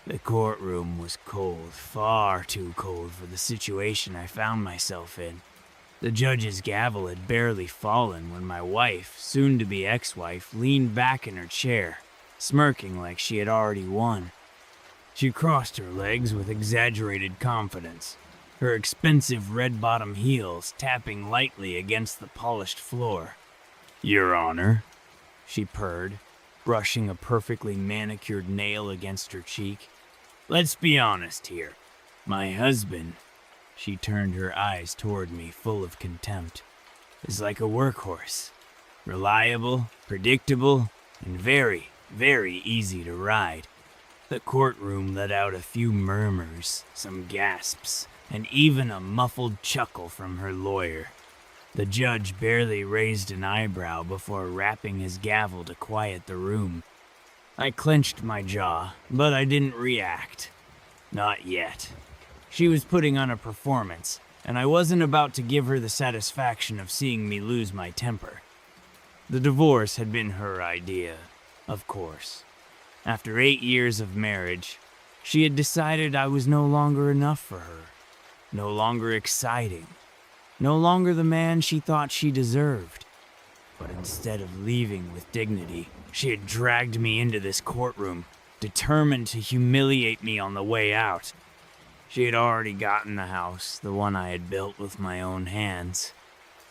The courtroom was cold, far too cold for the situation I found myself in. The judge's gavel had barely fallen when my wife, soon-to-be ex-wife, leaned back in her chair, smirking like she had already won. She crossed her legs with exaggerated confidence, her expensive red-bottom heels tapping lightly against the polished floor. "Your Honor," she purred, brushing a perfectly manicured nail against her cheek. "Let's be honest here. My husband," she turned her eyes toward me full of contempt, "is like a workhorse. Reliable, predictable, and very, very easy to ride." The courtroom let out a few murmurs, some gasps, and even a muffled chuckle from her lawyer. The judge barely raised an eyebrow before rapping his gavel to quiet the room. I clenched my jaw, but I didn't react. Not yet. She was putting on a performance, and I wasn't about to give her the satisfaction of seeing me lose my temper. The divorce had been her idea, of course. After 8 years of marriage, she had decided I was no longer enough for her, no longer exciting, no longer the man she thought she deserved. But instead of leaving with dignity, she had dragged me into this courtroom, determined to humiliate me on the way out. She had already gotten the house, the one I had built with my own hands.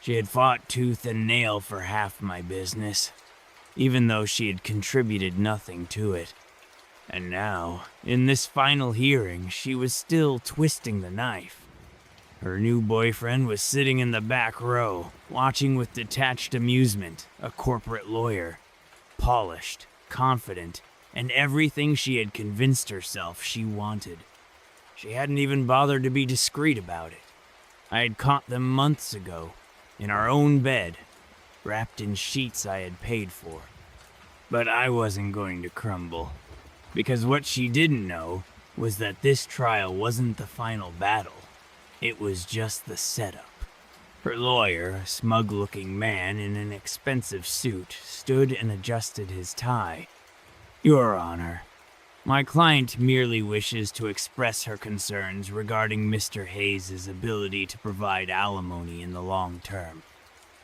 She had fought tooth and nail for half my business, even though she had contributed nothing to it. And now, in this final hearing, she was still twisting the knife. Her new boyfriend was sitting in the back row, watching with detached amusement, a corporate lawyer. Polished, confident, and everything she had convinced herself she wanted. She hadn't even bothered to be discreet about it. I had caught them months ago, in our own bed, wrapped in sheets I had paid for. But I wasn't going to crumble, because what she didn't know was that this trial wasn't the final battle. It was just the setup. Her lawyer, a smug-looking man in an expensive suit, stood and adjusted his tie. "Your Honor, my client merely wishes to express her concerns regarding Mr. Hayes' ability to provide alimony in the long term.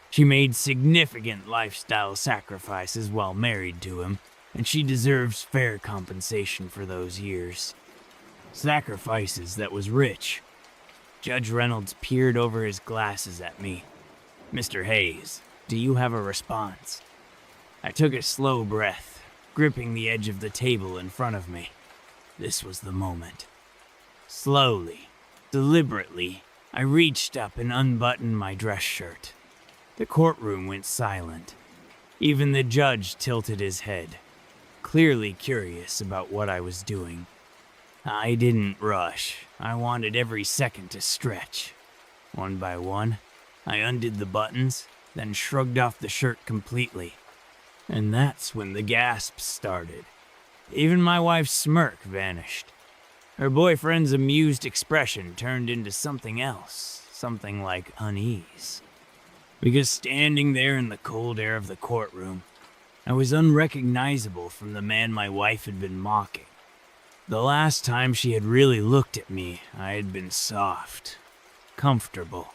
She made significant lifestyle sacrifices while married to him, and she deserves fair compensation for those years. Sacrifices that was rich." Judge Reynolds peered over his glasses at me. "Mr. Hayes, do you have a response?" I took a slow breath, gripping the edge of the table in front of me. This was the moment. Slowly, deliberately, I reached up and unbuttoned my dress shirt. The courtroom went silent. Even the judge tilted his head, clearly curious about what I was doing. I didn't rush. I wanted every second to stretch. One by one, I undid the buttons, then shrugged off the shirt completely. And that's when the gasps started. Even my wife's smirk vanished. Her boyfriend's amused expression turned into something else, something like unease. Because standing there in the cold air of the courtroom, I was unrecognizable from the man my wife had been mocking. The last time she had really looked at me, I had been soft, comfortable.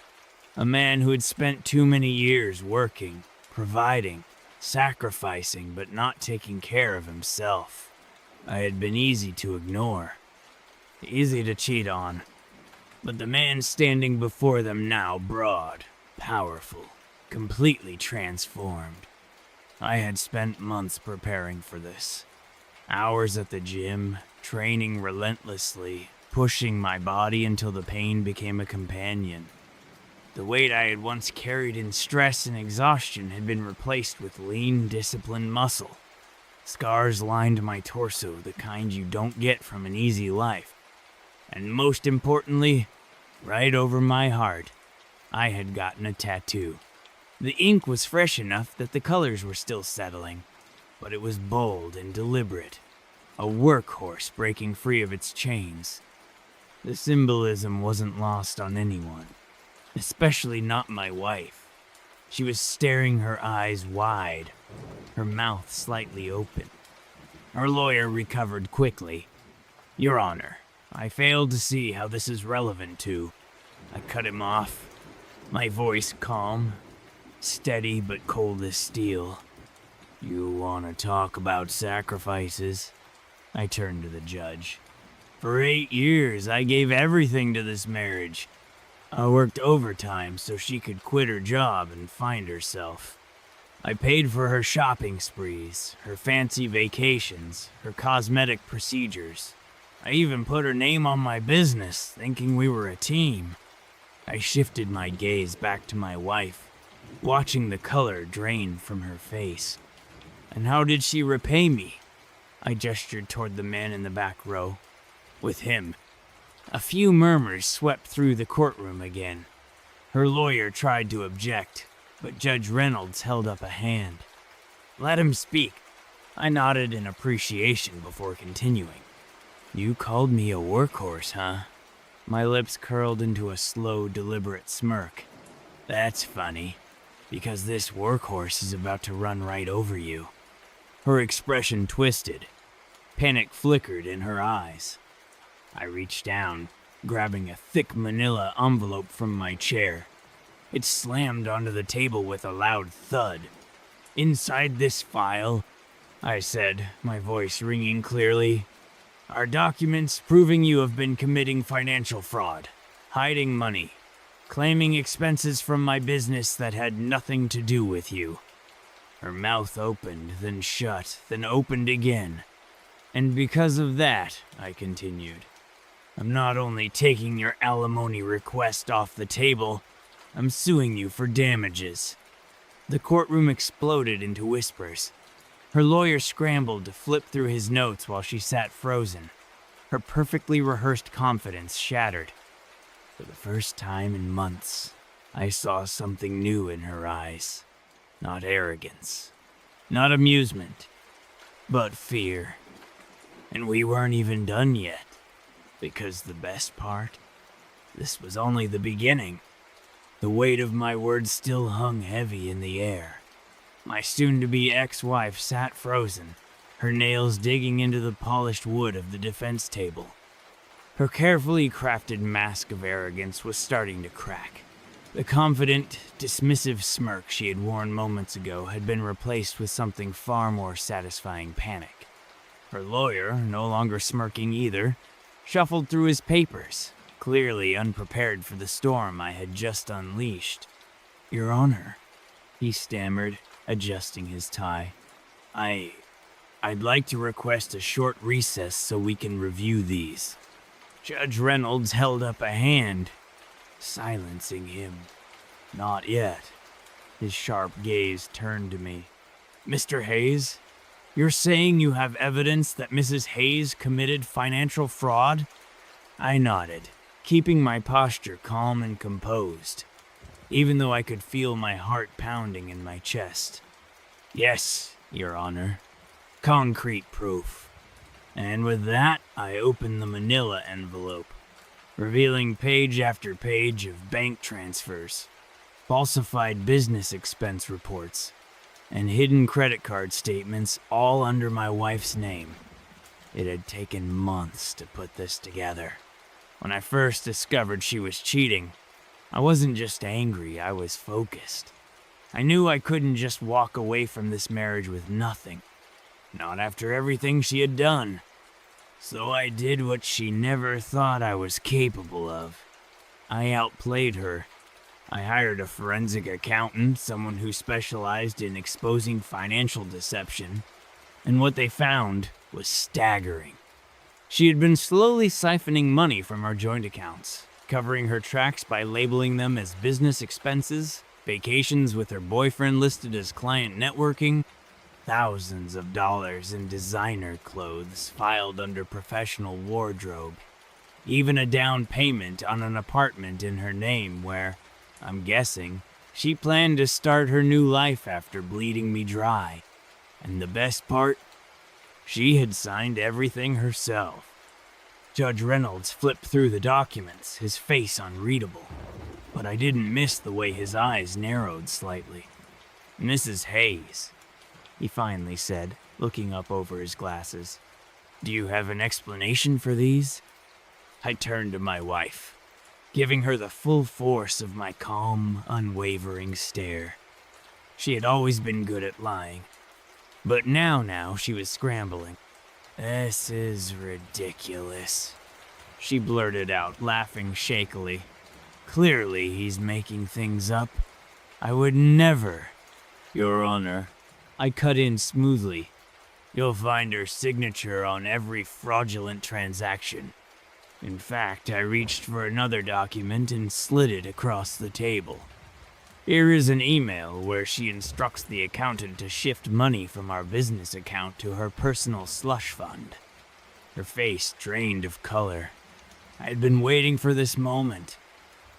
A man who had spent too many years working, providing, sacrificing, but not taking care of himself. I had been easy to ignore, easy to cheat on. But the man standing before them now, broad, powerful, completely transformed. I had spent months preparing for this. Hours at the gym, training relentlessly, pushing my body until the pain became a companion. The weight I had once carried in stress and exhaustion had been replaced with lean, disciplined muscle. Scars lined my torso, the kind you don't get from an easy life. And most importantly, right over my heart, I had gotten a tattoo. The ink was fresh enough that the colors were still settling, but it was bold and deliberate. A workhorse breaking free of its chains. The symbolism wasn't lost on anyone, especially not my wife. She was staring her eyes wide, her mouth slightly open. Her lawyer recovered quickly. Your Honor, I fail to see how this is relevant to. I cut him off, my voice calm, steady but cold as steel. You want to talk about sacrifices? I turned to the judge. For 8 years, I gave everything to this marriage. I worked overtime so she could quit her job and find herself. I paid for her shopping sprees, her fancy vacations, her cosmetic procedures. I even put her name on my business, thinking we were a team. I shifted my gaze back to my wife, watching the color drain from her face. And how did she repay me? I gestured toward the man in the back row. With him. A few murmurs swept through the courtroom again. Her lawyer tried to object, but Judge Reynolds held up a hand. Let him speak. I nodded in appreciation before continuing. You called me a workhorse, huh? My lips curled into a slow, deliberate smirk. That's funny, because this workhorse is about to run right over you. Her expression twisted. Panic flickered in her eyes. I reached down, grabbing a thick manila envelope from my chair. It slammed onto the table with a loud thud. Inside this file, I said, my voice ringing clearly, are documents proving you have been committing financial fraud, hiding money, claiming expenses from my business that had nothing to do with you. Her mouth opened, then shut, then opened again. And because of that, I continued, I'm not only taking your alimony request off the table, I'm suing you for damages. The courtroom exploded into whispers. Her lawyer scrambled to flip through his notes while she sat frozen. Her perfectly rehearsed confidence shattered. For the first time in months, I saw something new in her eyes. Not arrogance, not amusement, but fear. And we weren't even done yet, because the best part, this was only the beginning. The weight of my words still hung heavy in the air. My soon-to-be ex-wife sat frozen, her nails digging into the polished wood of the defense table. Her carefully crafted mask of arrogance was starting to crack. The confident, dismissive smirk she had worn moments ago had been replaced with something far more satisfying panic. Her lawyer, no longer smirking either, shuffled through his papers, clearly unprepared for the storm I had just unleashed. Your Honor, he stammered, adjusting his tie. I'd like to request a short recess so we can review these. Judge Reynolds held up a hand, silencing him. Not yet. His sharp gaze turned to me. Mr. Hayes, you're saying you have evidence that Mrs. Hayes committed financial fraud? I nodded, keeping my posture calm and composed, even though I could feel my heart pounding in my chest. Yes, Your Honor. Concrete proof. And with that, I opened the manila envelope, revealing page after page of bank transfers, falsified business expense reports, and hidden credit card statements all under my wife's name. It had taken months to put this together. When I first discovered she was cheating, I wasn't just angry, I was focused. I knew I couldn't just walk away from this marriage with nothing. Not after everything she had done. So I did what she never thought I was capable of. I outplayed her. I hired a forensic accountant, someone who specialized in exposing financial deception, and what they found was staggering. She had been slowly siphoning money from our joint accounts, covering her tracks by labeling them as business expenses, vacations with her boyfriend listed as client networking, thousands of dollars in designer clothes filed under professional wardrobe, even a down payment on an apartment in her name where, I'm guessing, she planned to start her new life after bleeding me dry. And the best part? She had signed everything herself. Judge Reynolds flipped through the documents, his face unreadable. But I didn't miss the way his eyes narrowed slightly. Mrs. Hayes, he finally said, looking up over his glasses. Do you have an explanation for these? I turned to my wife, giving her the full force of my calm, unwavering stare. She had always been good at lying, but now she was scrambling. This is ridiculous, she blurted out, laughing shakily. Clearly he's making things up. I would never. Your Honor, I cut in smoothly. You'll find her signature on every fraudulent transaction. In fact, I reached for another document and slid it across the table. Here is an email where she instructs the accountant to shift money from our business account to her personal slush fund. Her face drained of color. I had been waiting for this moment.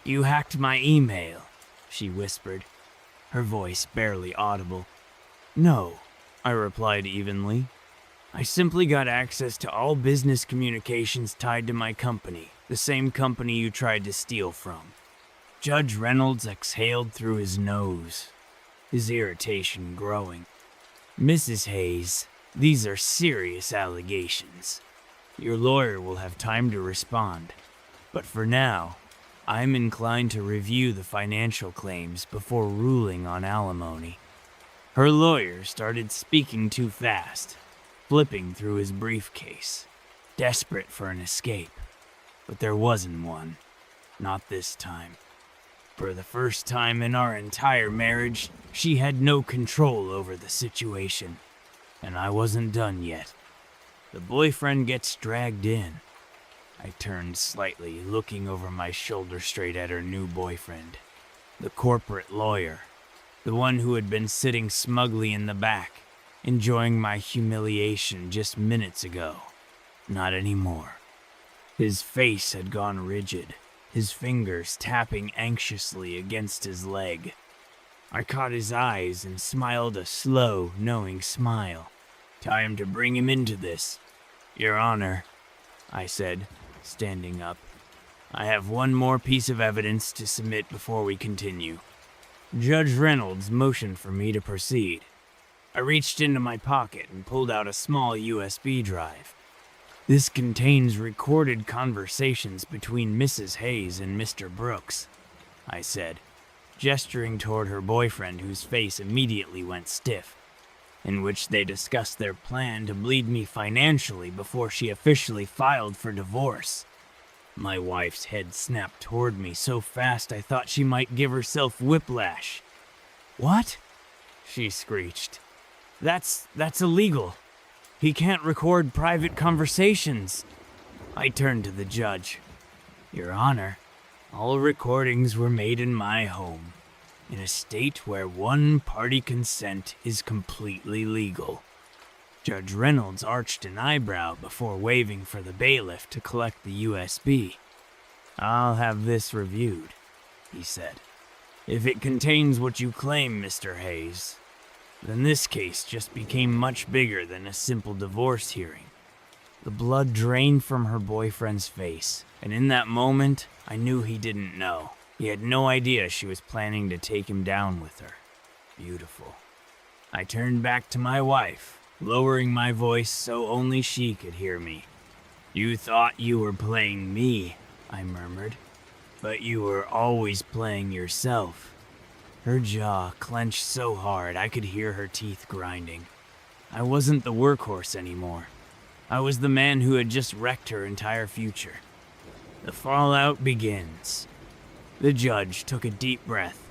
You hacked my email, she whispered, her voice barely audible. No, I replied evenly. I simply got access to all business communications tied to my company, the same company you tried to steal from. Judge Reynolds exhaled through his nose, his irritation growing. Mrs. Hayes, these are serious allegations. Your lawyer will have time to respond, but for now, I'm inclined to review the financial claims before ruling on alimony. Her lawyer started speaking too fast, flipping through his briefcase, desperate for an escape. But there wasn't one. Not this time. For the first time in our entire marriage, she had no control over the situation. And I wasn't done yet. The boyfriend gets dragged in. I turned slightly, looking over my shoulder straight at her new boyfriend. The corporate lawyer. The one who had been sitting smugly in the back, enjoying my humiliation just minutes ago. Not anymore. His face had gone rigid, his fingers tapping anxiously against his leg. I caught his eyes and smiled a slow, knowing smile. Time to bring him into this. Your Honor, I said, standing up. I have one more piece of evidence to submit before we continue. Judge Reynolds motioned for me to proceed. I reached into my pocket and pulled out a small USB drive. This contains recorded conversations between Mrs. Hayes and Mr. Brooks, I said, gesturing toward her boyfriend whose face immediately went stiff, in which they discussed their plan to bleed me financially before she officially filed for divorce. My wife's head snapped toward me so fast I thought she might give herself whiplash. What? She screeched. That's illegal. He can't record private conversations. I turned to the judge. Your Honor, all recordings were made in my home, in a state where one-party consent is completely legal. Judge Reynolds arched an eyebrow before waving for the bailiff to collect the USB. I'll have this reviewed, he said. If it contains what you claim, Mr. Hayes, then this case just became much bigger than a simple divorce hearing. The blood drained from her boyfriend's face, and in that moment, I knew he didn't know. He had no idea she was planning to take him down with her. Beautiful. I turned back to my wife, lowering my voice so only she could hear me. You thought you were playing me, I murmured, but you were always playing yourself. Her jaw clenched so hard I could hear her teeth grinding. I wasn't the workhorse anymore. I was the man who had just wrecked her entire future. The fallout begins. The judge took a deep breath.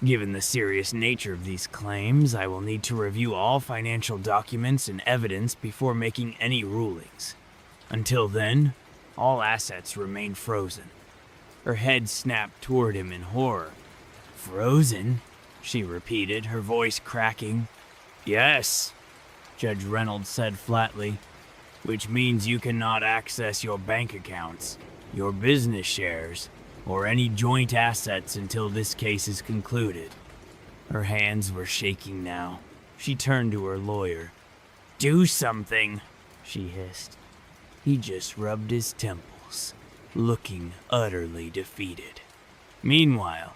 Given the serious nature of these claims, I will need to review all financial documents and evidence before making any rulings. Until then, all assets remain frozen. Her head snapped toward him in horror. Frozen? She repeated, her voice cracking. Yes, Judge Reynolds said flatly, which means you cannot access your bank accounts, your business shares, or any joint assets until this case is concluded. Her hands were shaking now. She turned to her lawyer. Do something, she hissed. He just rubbed his temples, looking utterly defeated. Meanwhile,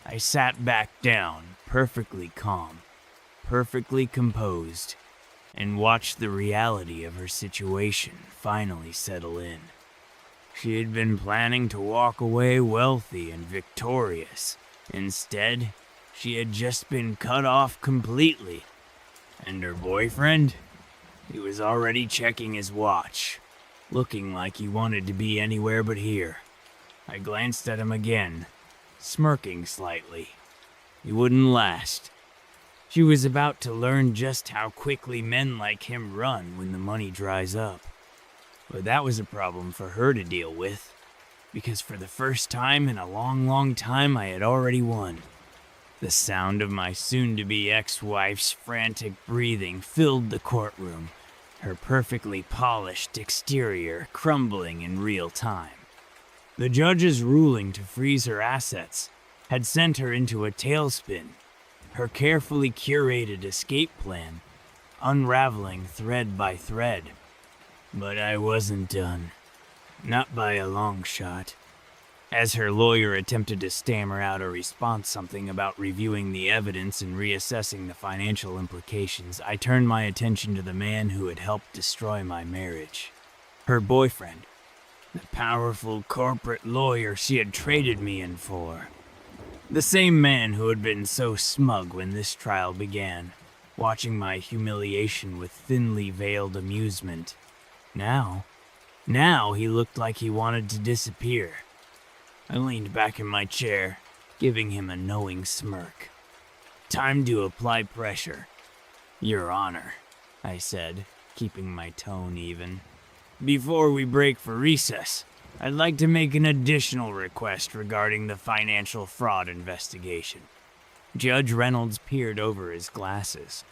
I sat back down, perfectly calm, perfectly composed, and watched the reality of her situation finally settle in. She had been planning to walk away wealthy and victorious. Instead, she had just been cut off completely. And her boyfriend? He was already checking his watch, looking like he wanted to be anywhere but here. I glanced at him again, smirking slightly. He wouldn't last. She was about to learn just how quickly men like him run when the money dries up. But that was a problem for her to deal with, because for the first time in a long time I had already won. The sound of my soon-to-be ex-wife's frantic breathing filled the courtroom, her perfectly polished exterior crumbling in real time. The judge's ruling to freeze her assets had sent her into a tailspin, her carefully curated escape plan unraveling thread by thread. But I wasn't done. Not by a long shot. As her lawyer attempted to stammer out a response, something about reviewing the evidence and reassessing the financial implications, I turned my attention to the man who had helped destroy my marriage. Her boyfriend. The powerful corporate lawyer she had traded me in for. The same man who had been so smug when this trial began, watching my humiliation with thinly veiled amusement. Now he looked like he wanted to disappear. I leaned back in my chair, giving him a knowing smirk. Time to apply pressure. Your Honor, I said, keeping my tone even. Before we break for recess, I'd like to make an additional request regarding the financial fraud investigation. Judge Reynolds peered over his glasses.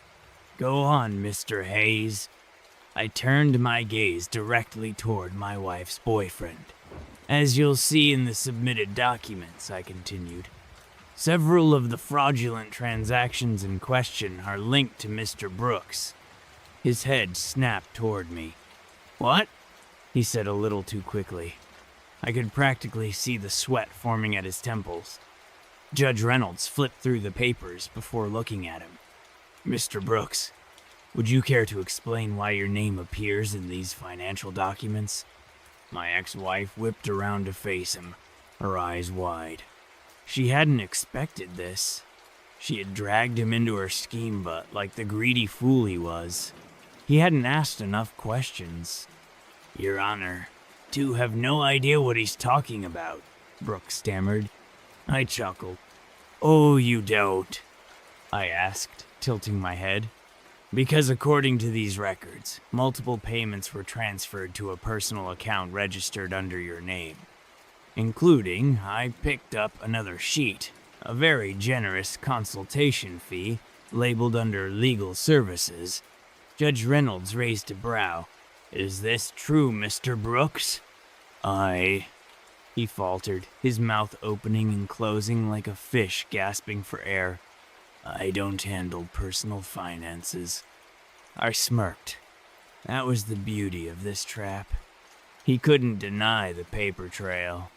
Go on, Mr. Hayes. I turned my gaze directly toward my wife's boyfriend. As you'll see in the submitted documents, I continued, several of the fraudulent transactions in question are linked to Mr. Brooks. His head snapped toward me. What? He said a little too quickly. I could practically see the sweat forming at his temples. Judge Reynolds flipped through the papers before looking at him. Mr. Brooks, would you care to explain why your name appears in these financial documents? My ex-wife whipped around to face him, her eyes wide. She hadn't expected this. She had dragged him into her scheme, but like the greedy fool he was, he hadn't asked enough questions. Your Honor, to have no idea what he's talking about, Brooks stammered. I chuckled. Oh, you don't? I asked, tilting my head. Because according to these records, multiple payments were transferred to a personal account registered under your name. Including, I picked up another sheet, a very generous consultation fee, labeled under legal services. Judge Reynolds raised a brow. Is this true, Mr. Brooks? He faltered, his mouth opening and closing like a fish gasping for air. I don't handle personal finances. I smirked. That was the beauty of this trap. He couldn't deny the paper trail.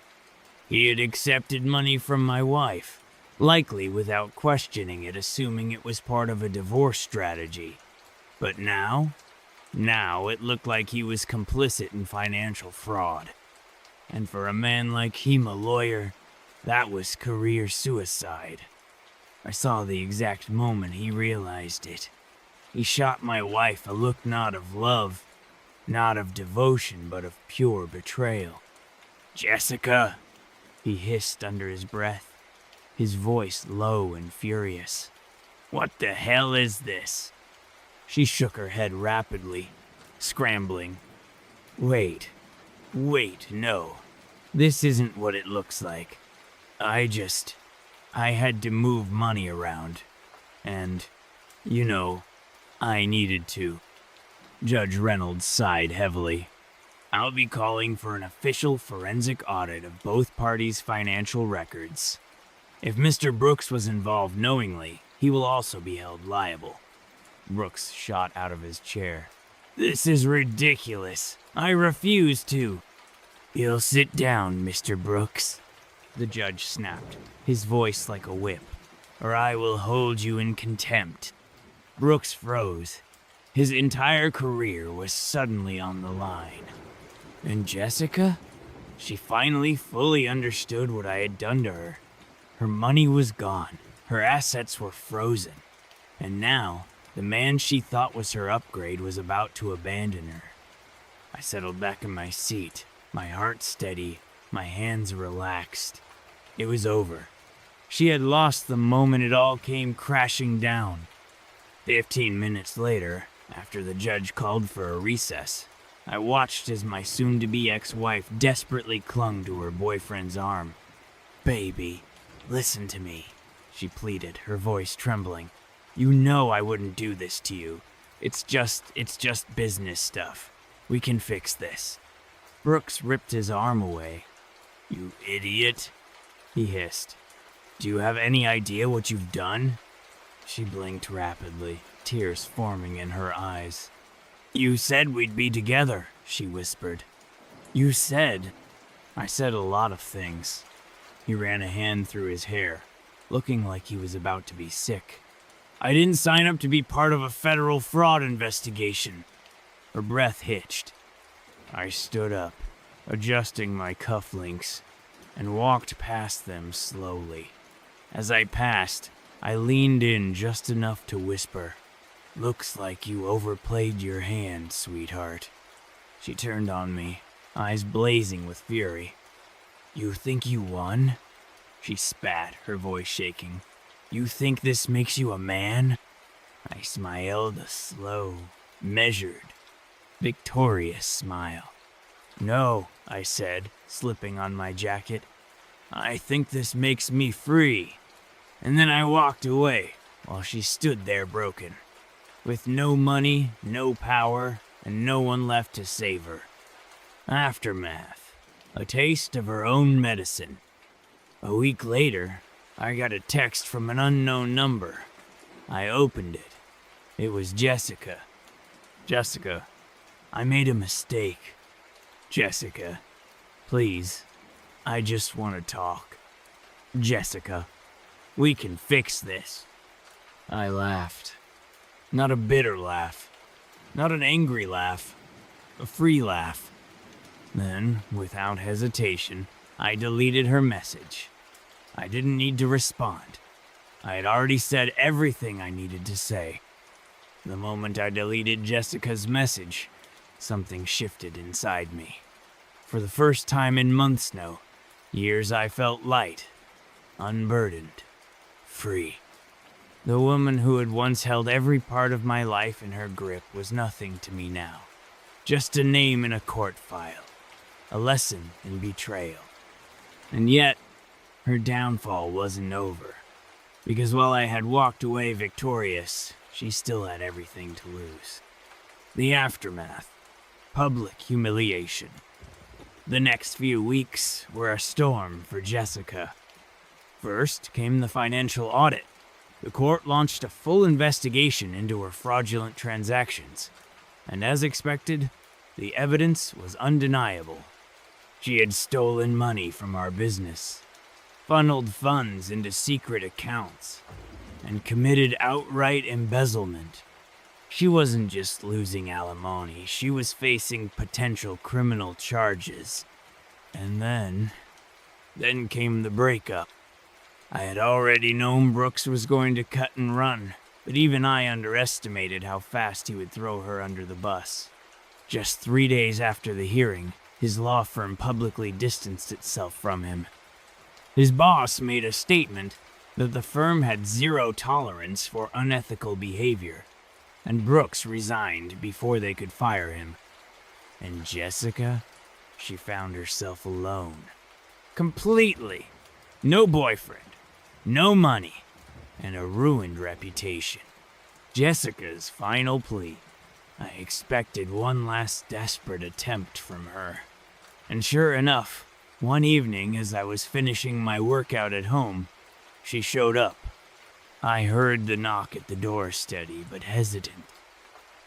He had accepted money from my wife, likely without questioning it, assuming it was part of a divorce strategy. But now it looked like he was complicit in financial fraud. And for a man like him, a lawyer, that was career suicide. I saw the exact moment he realized it. He shot my wife a look not of love, not of devotion, but of pure betrayal. Jessica, he hissed under his breath, his voice low and furious. What the hell is this? She shook her head rapidly, scrambling. Wait, no. This isn't what it looks like. I had to move money around, and, I needed to. Judge Reynolds sighed heavily. I'll be calling for an official forensic audit of both parties' financial records. If Mr. Brooks was involved knowingly, he will also be held liable. Brooks shot out of his chair. This is ridiculous. I refuse to. You'll sit down, Mr. Brooks. The judge snapped, his voice like a whip, or I will hold you in contempt. Brooks froze, His entire career was suddenly on the line. And Jessica? She finally fully understood what I had done to her. Her money was gone, her assets were frozen, and now the man she thought was her upgrade was about to abandon her. I settled back in my seat, my heart steady, my hands relaxed. It was over. She had lost the moment it all came crashing down. 15 minutes later, after the judge called for a recess, I watched as my soon-to-be ex-wife desperately clung to her boyfriend's arm. "Baby, listen to me," she pleaded, her voice trembling. "You know I wouldn't do this to you. It's just business stuff. We can fix this." Brooks ripped his arm away. "You idiot," he hissed. "Do you have any idea what you've done?" She blinked rapidly, tears forming in her eyes. "You said we'd be together," she whispered. "You said..." I said a lot of things. He ran a hand through his hair, looking like he was about to be sick. "I didn't sign up to be part of a federal fraud investigation." Her breath hitched. I stood up, adjusting my cufflinks, and walked past them slowly. As I passed, I leaned in just enough to whisper, "Looks like you overplayed your hand, sweetheart." She turned on me, eyes blazing with fury. "You think you won?" She spat, her voice shaking. "You think this makes you a man?" I smiled, a slow, measured, victorious smile. "No," I said, slipping on my jacket. "I think this makes me free." And then I walked away, while she stood there broken, with no money, no power, and no one left to save her. Aftermath. A taste of her own medicine. A week later, I got a text from an unknown number. I opened it. It was Jessica. "Jessica, I made a mistake. Jessica, please, I just want to talk. Jessica, we can fix this." I laughed. Not a bitter laugh. Not an angry laugh. A free laugh. Then, without hesitation, I deleted her message. I didn't need to respond. I had already said everything I needed to say. The moment I deleted Jessica's message, something shifted inside me. For the first time in months now, years, I felt light, unburdened, free. The woman who had once held every part of my life in her grip was nothing to me now. Just a name in a court file. A lesson in betrayal. And yet, her downfall wasn't over. Because while I had walked away victorious, she still had everything to lose. The aftermath. Public humiliation. The next few weeks were a storm for Jessica. First came the financial audit. The court launched a full investigation into her fraudulent transactions, and as expected, the evidence was undeniable. She had stolen money from our business, funneled funds into secret accounts, and committed outright embezzlement. She wasn't just losing alimony, she was facing potential criminal charges. And then came the breakup. I had already known Brooks was going to cut and run, but even I underestimated how fast he would throw her under the bus. Just 3 days after the hearing, his law firm publicly distanced itself from him. His boss made a statement that the firm had zero tolerance for unethical behavior, and Brooks resigned before they could fire him. And Jessica, she found herself alone. Completely. No boyfriend. No money, and a ruined reputation. Jessica's final plea. I expected one last desperate attempt from her. And sure enough, one evening as I was finishing my workout at home, she showed up. I heard the knock at the door steady but hesitant.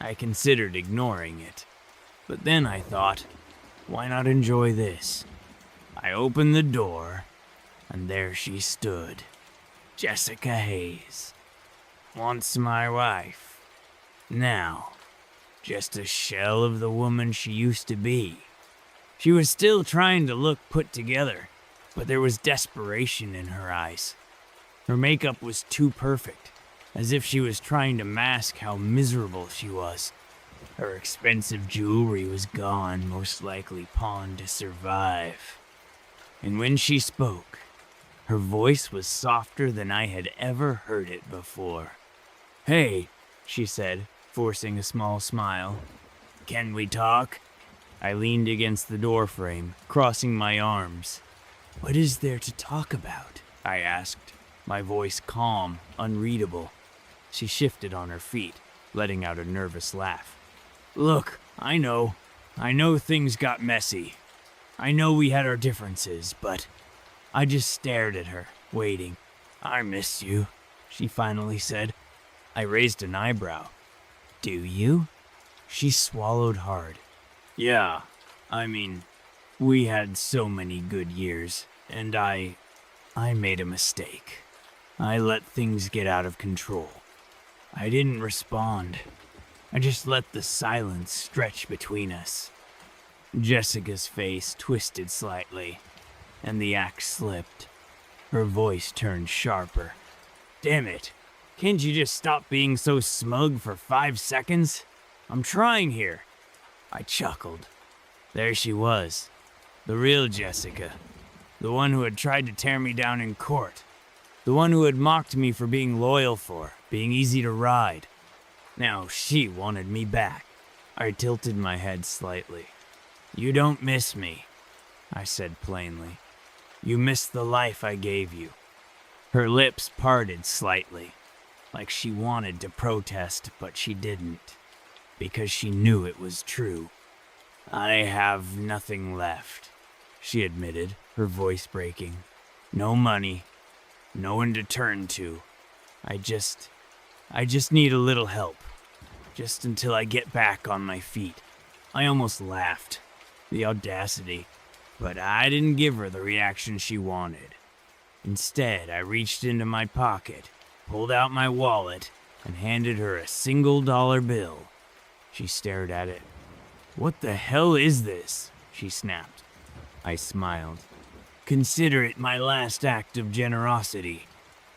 I considered ignoring it, but then I thought, why not enjoy this? I opened the door, and there she stood. Jessica Hayes. Once my wife. Now just a shell of the woman she used to be. She was still trying to look put together, but there was desperation in her eyes. Her makeup was too perfect, as if she was trying to mask how miserable she was. Her expensive jewelry was gone, most likely pawned to survive. And when she spoke, her voice was softer than I had ever heard it before. "Hey," she said, forcing a small smile. "Can we talk?" I leaned against the doorframe, crossing my arms. "What is there to talk about?" I asked, my voice calm, unreadable. She shifted on her feet, letting out a nervous laugh. "Look, I know things got messy. I know we had our differences, but..." I just stared at her, waiting. "I miss you," she finally said. I raised an eyebrow. "Do you?" She swallowed hard. "Yeah, we had so many good years, and I made a mistake. I let things get out of control. I didn't respond. I just let the silence stretch between us." Jessica's face twisted slightly, and the axe slipped. Her voice turned sharper. "Damn it. Can't you just stop being so smug for 5 seconds? I'm trying here." I chuckled. There she was. The real Jessica. The one who had tried to tear me down in court. The one who had mocked me for being loyal, for being easy to ride. Now she wanted me back. I tilted my head slightly. "You don't miss me," I said plainly. "You miss the life I gave you." Her lips parted slightly, like she wanted to protest, but she didn't, because she knew it was true. "I have nothing left," she admitted, her voice breaking. "No money, no one to turn to. I just need a little help, just until I get back on my feet." I almost laughed. The audacity. But I didn't give her the reaction she wanted. Instead, I reached into my pocket, pulled out my wallet, and handed her a $1 bill. She stared at it. "What the hell is this?" she snapped. I smiled. "Consider it my last act of generosity."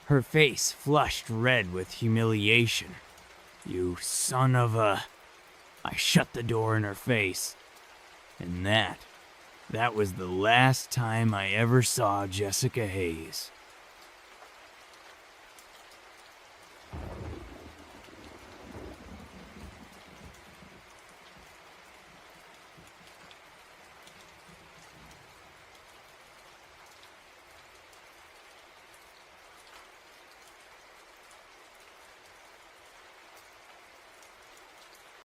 Her face flushed red with humiliation. "You son of a..." I shut the door in her face. And that was the last time I ever saw Jessica Hayes.